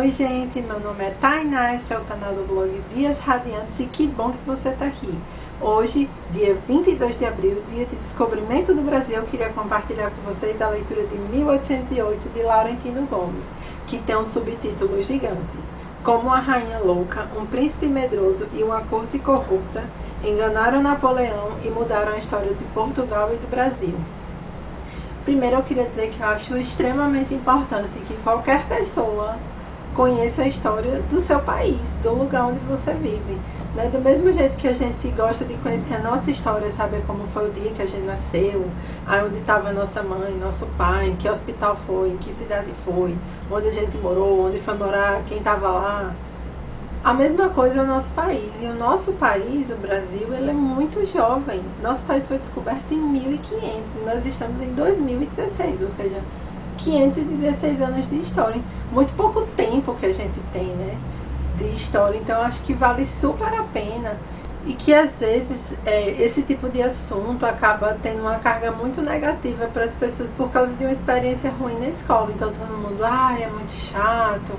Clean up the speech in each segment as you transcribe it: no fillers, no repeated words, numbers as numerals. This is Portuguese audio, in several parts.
Oi gente, meu nome é Tainá, esse é o canal do blog Dias Radiantes e que bom que você está aqui. Hoje, dia 22 de abril, dia de descobrimento do Brasil, eu queria compartilhar com vocês a leitura de 1808 de Laurentino Gomes, que tem um subtítulo gigante: Como uma rainha louca, um príncipe medroso e uma corte corrupta enganaram Napoleão e mudaram a história de Portugal e do Brasil. Primeiro eu queria dizer que eu acho extremamente importante que qualquer pessoa conheça a história do seu país, do lugar onde você vive, né? Do mesmo jeito que a gente gosta de conhecer a nossa história, saber como foi o dia que a gente nasceu, onde estava a nossa mãe, nosso pai, em que hospital foi, em que cidade foi, onde a gente morou, onde foi morar, quem estava lá. A mesma coisa é o nosso país. E o nosso país, o Brasil, ele é muito jovem. Nosso país foi descoberto em 1500 e nós estamos em 2016, ou seja, 516 anos de história. Muito pouco tempo que a gente tem, né, de história. Então eu acho que vale super a pena. E que às vezes esse tipo de assunto acaba tendo uma carga muito negativa para as pessoas por causa de uma experiência ruim na escola. Então todo mundo, é muito chato,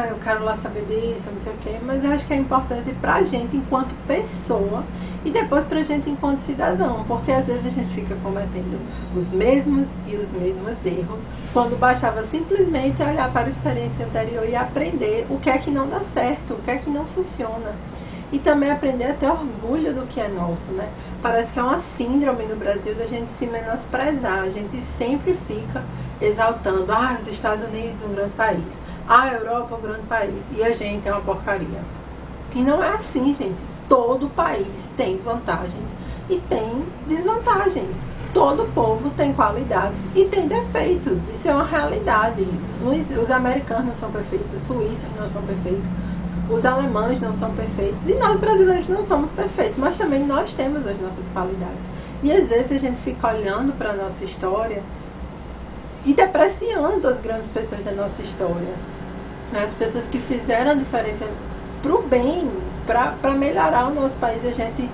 eu quero lá saber disso, não sei o quê. Mas eu acho que é importante pra gente enquanto pessoa e depois pra gente enquanto cidadão, porque às vezes a gente fica cometendo os mesmos erros, quando bastava simplesmente olhar para a experiência anterior e aprender o que é que não dá certo, o que é que não funciona. E também aprender a ter orgulho do que é nosso, né? Parece que é uma síndrome no Brasil da gente se menosprezar. A gente sempre fica exaltando, os Estados Unidos, um grande país, a Europa, um grande país, e a gente é uma porcaria. E não é assim, gente. Todo país tem vantagens e tem desvantagens. Todo povo tem qualidades e tem defeitos. Isso é uma realidade. Os americanos não são perfeitos, os suíços não são perfeitos, os alemães não são perfeitos e nós brasileiros não somos perfeitos, mas também nós temos as nossas qualidades. E às vezes a gente fica olhando para a nossa história e depreciando as grandes pessoas da nossa história, as pessoas que fizeram a diferença para o bem, para melhorar o nosso país. A gente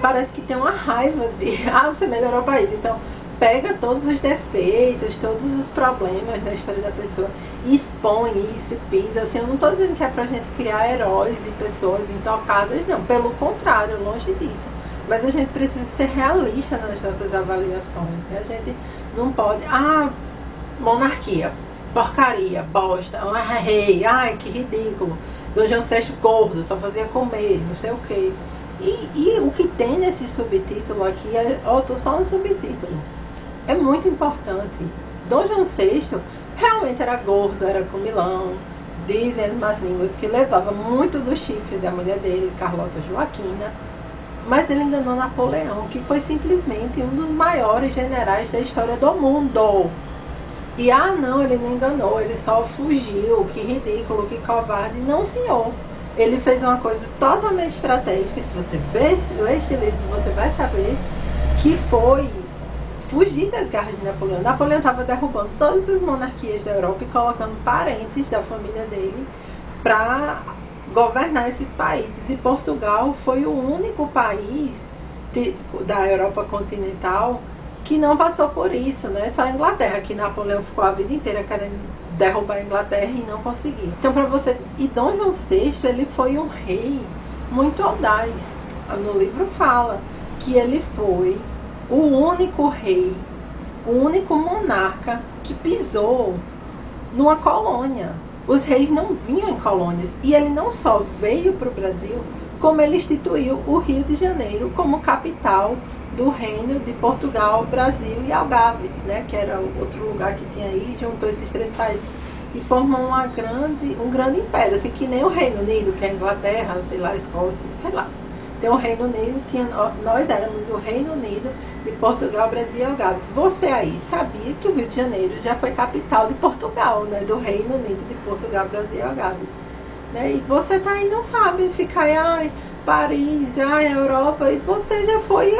parece que tem uma raiva de você melhorou o país, então pega todos os defeitos, todos os problemas da história da pessoa e expõe isso e pisa. Assim, eu não estou dizendo que é pra gente criar heróis e pessoas intocadas, não, pelo contrário, longe disso. Mas a gente precisa ser realista nas nossas avaliações, né? A gente não pode, monarquia, porcaria, bosta, rei, que ridículo, Dom João VI gordo, só fazia comer, não sei o quê. E o que tem nesse subtítulo aqui, tô só no subtítulo, é muito importante. Dom João VI realmente era gordo, era comilão, dizem as más línguas que levava muito do chifre da mulher dele, Carlota Joaquina, mas ele enganou Napoleão, que foi simplesmente um dos maiores generais da história do mundo. E não, ele não enganou, ele só fugiu, que ridículo, que covarde. Não, senhor. Ele fez uma coisa totalmente estratégica. Se você ler este livro, você vai saber que foi fugir das garras de Napoleão. Napoleão estava derrubando todas as monarquias da Europa e colocando parentes da família dele para governar esses países. E Portugal foi o único país da Europa continental que não passou por isso, né? Só a Inglaterra, que Napoleão ficou a vida inteira querendo derrubar a Inglaterra e não conseguiu. Então, para você... E Dom João VI, ele foi um rei muito audaz. No livro fala que ele foi o único rei, o único monarca que pisou numa colônia. Os reis não vinham em colônias. E ele não só veio para o Brasil, como ele instituiu o Rio de Janeiro como capital do reino de Portugal, Brasil e Algarves, né, que era outro lugar que tinha aí, juntou esses três países e formou um grande império, assim, que nem o Reino Unido, que é a Inglaterra, sei lá, a Escócia, sei lá. Tem o Reino Unido, nós éramos o Reino Unido de Portugal, Brasil e Algarves. Você aí sabia que o Rio de Janeiro já foi capital de Portugal, né, do Reino Unido de Portugal, Brasil e Algarves, né? E você tá aí não sabe, fica aí, Paris, Europa, e você já foi...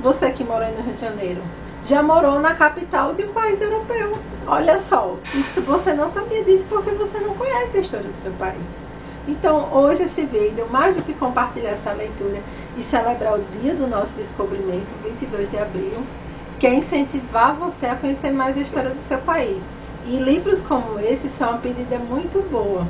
Você que mora aí no Rio de Janeiro, já morou na capital de um país europeu. Olha só, e você não sabia disso porque você não conhece a história do seu país. Então, hoje esse vídeo, mais do que compartilhar essa leitura e celebrar o dia do nosso descobrimento, 22 de abril, quer incentivar você a conhecer mais a história do seu país. E livros como esse são uma pedida muito boa.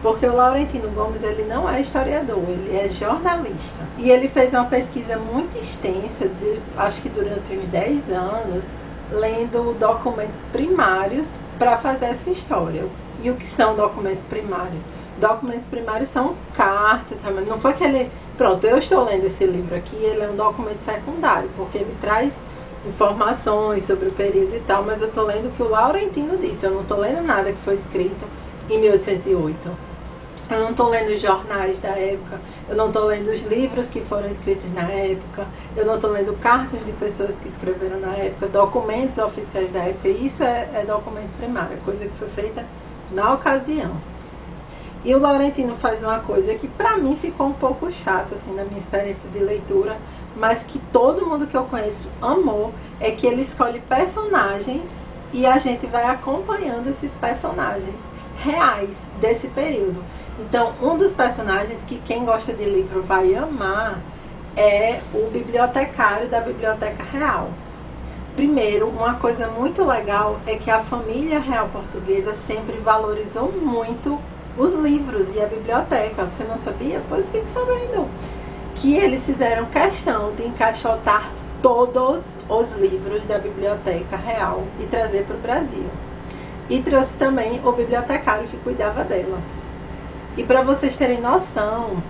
Porque o Laurentino Gomes, ele não é historiador, ele é jornalista. E ele fez uma pesquisa muito extensa, acho que durante uns 10 anos, lendo documentos primários para fazer essa história. E o que são documentos primários? Documentos primários são cartas, não foi que ele... Pronto, eu estou lendo esse livro aqui, ele é um documento secundário, porque ele traz informações sobre o período e tal, mas eu estou lendo o que o Laurentino disse, eu não estou lendo nada que foi escrito em 1808. Eu não estou lendo os jornais da época, eu não estou lendo os livros que foram escritos na época, eu não estou lendo cartas de pessoas que escreveram na época, documentos oficiais da época. Isso é documento primário, coisa que foi feita na ocasião. E o Laurentino faz uma coisa que para mim ficou um pouco chata, assim, na minha experiência de leitura, mas que todo mundo que eu conheço amou, é que ele escolhe personagens e a gente vai acompanhando esses personagens reais desse período. Então, um dos personagens que quem gosta de livro vai amar é o bibliotecário da Biblioteca Real. Primeiro, uma coisa muito legal é que a família real portuguesa sempre valorizou muito os livros e a biblioteca. Você não sabia? Pois fique sabendo. Que eles fizeram questão de encaixotar todos os livros da Biblioteca Real e trazer para o Brasil. E trouxe também o bibliotecário que cuidava dela. E para vocês terem noção,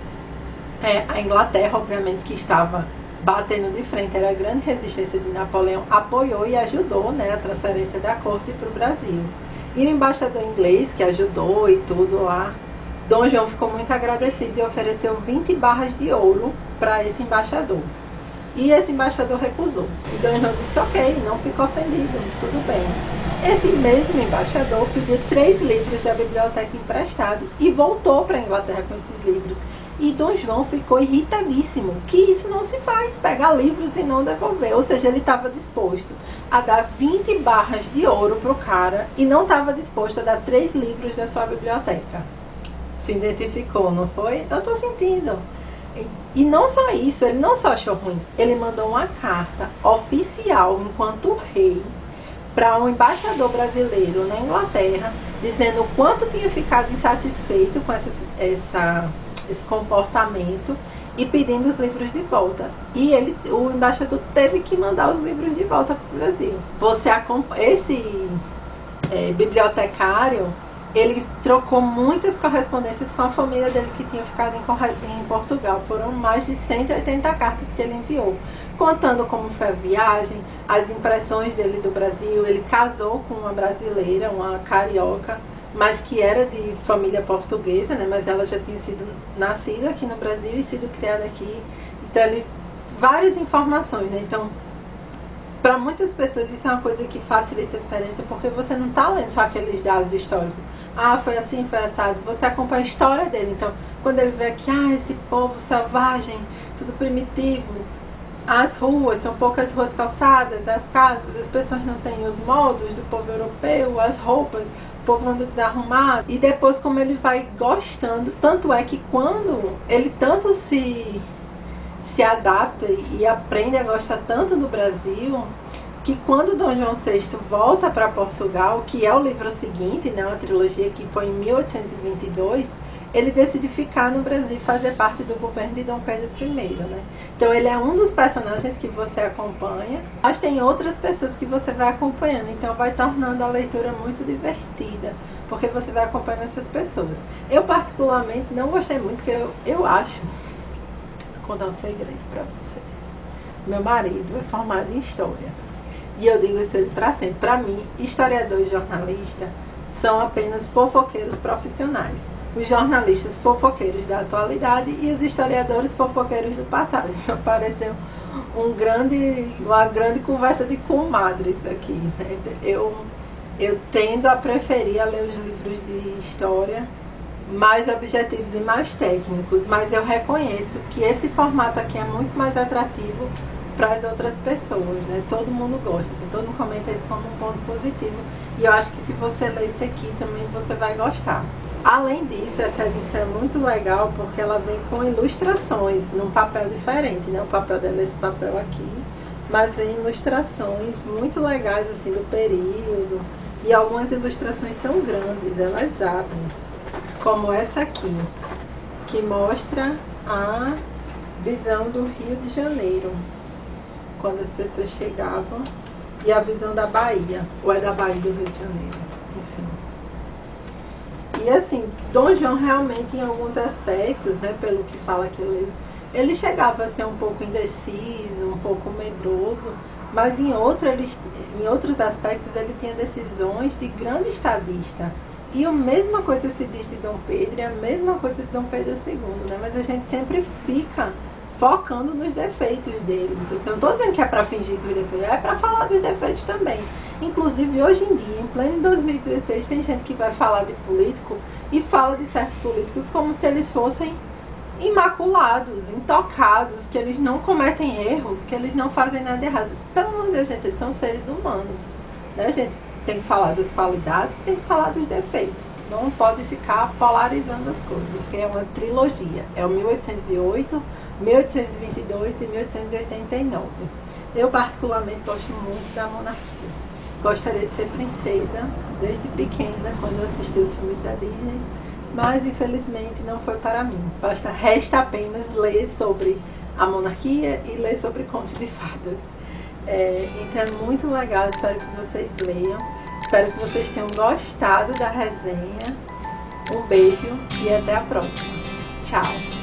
a Inglaterra, obviamente, que estava batendo de frente, era a grande resistência de Napoleão, apoiou e ajudou, né, a transferência da corte para o Brasil. E o embaixador inglês, que ajudou e tudo lá, Dom João ficou muito agradecido e ofereceu 20 barras de ouro para esse embaixador. E esse embaixador recusou-se. E Dom João disse, ok, não ficou ofendido, tudo bem. Esse mesmo embaixador pediu 3 livros da biblioteca emprestado e voltou para a Inglaterra com esses livros. E Dom João ficou irritadíssimo, que isso não se faz, pegar livros e não devolver. Ou seja, ele estava disposto a dar 20 barras de ouro para o cara e não estava disposto a dar 3 livros da sua biblioteca. Se identificou, não foi? Eu estou sentindo. E não só isso, ele não só achou ruim, ele mandou uma carta oficial, enquanto rei, para um embaixador brasileiro na Inglaterra, dizendo o quanto tinha ficado insatisfeito com esse comportamento e pedindo os livros de volta. E o embaixador teve que mandar os livros de volta para o Brasil. Esse bibliotecário, ele trocou muitas correspondências com a família dele que tinha ficado em Portugal. Foram mais de 180 cartas que ele enviou, contando como foi a viagem, as impressões dele do Brasil. Ele casou com uma brasileira, uma carioca, mas que era de família portuguesa, né? Mas ela já tinha sido nascida aqui no Brasil e sido criada aqui. Então, várias informações, né? Então, para muitas pessoas isso é uma coisa que facilita a experiência, porque você não está lendo só aqueles dados históricos. Ah, foi assim, foi assado. Você acompanha a história dele. Então, quando ele vê aqui, esse povo selvagem, tudo primitivo, as ruas, são poucas ruas calçadas, as casas, as pessoas não têm os modos do povo europeu, as roupas, o povo anda desarrumado. E depois como ele vai gostando, tanto é que quando ele tanto se adapta e aprende a gostar tanto do Brasil, que quando Dom João VI volta para Portugal, que é o livro seguinte, né, uma trilogia que foi em 1822, ele decide ficar no Brasil e fazer parte do governo de Dom Pedro I, né? Então ele é um dos personagens que você acompanha, mas tem outras pessoas que você vai acompanhando, então vai tornando a leitura muito divertida, porque você vai acompanhando essas pessoas. Eu particularmente não gostei muito, porque eu acho, vou contar um segredo para vocês. Meu marido é formado em História, e eu digo isso para sempre. Para mim, historiador e jornalista são apenas fofoqueiros profissionais. Os jornalistas fofoqueiros da atualidade e os historiadores fofoqueiros do passado. Então pareceu uma grande conversa de comadres aqui, né? Eu tendo a preferir a ler os livros de história mais objetivos e mais técnicos, mas eu reconheço que esse formato aqui é muito mais atrativo para as outras pessoas, né? Todo mundo gosta, assim, todo mundo comenta isso como um ponto positivo, e eu acho que se você ler esse aqui também você vai gostar. Além disso, essa edição é muito legal porque ela vem com ilustrações num papel diferente, né? O papel dela é esse papel aqui, mas vem ilustrações muito legais assim do período, e algumas ilustrações são grandes, elas abrem. como essa aqui, que mostra a visão do Rio de Janeiro, quando as pessoas chegavam, e a visão da Bahia, ou é da Bahia do Rio de Janeiro, enfim. E assim, Dom João realmente, em alguns aspectos, né, pelo que fala aqui o livro, ele chegava a ser um pouco indeciso, um pouco medroso, mas em outros aspectos ele tinha decisões de grande estadista. E a mesma coisa se diz de Dom Pedro, e a mesma coisa de Dom Pedro II, né? Mas a gente sempre fica focando nos defeitos deles. Assim, eu não estou dizendo que é para fingir que os defeitos, é para falar dos defeitos também. Inclusive, hoje em dia, em pleno 2016, tem gente que vai falar de político e fala de certos políticos como se eles fossem imaculados, intocados, que eles não cometem erros, que eles não fazem nada errado. Pelo amor de Deus, gente, eles são seres humanos, né, gente? Tem que falar das qualidades, tem que falar dos defeitos. Não pode ficar polarizando as coisas, porque é uma trilogia. É o 1808, 1822 e 1889. Eu particularmente gosto muito da monarquia. Gostaria de ser princesa desde pequena, quando eu assisti os filmes da Disney, mas infelizmente não foi para mim. Resta apenas ler sobre a monarquia e ler sobre contos de fadas. Então é muito legal, espero que vocês leiam. Espero que vocês tenham gostado da resenha. Um beijo e até a próxima. Tchau!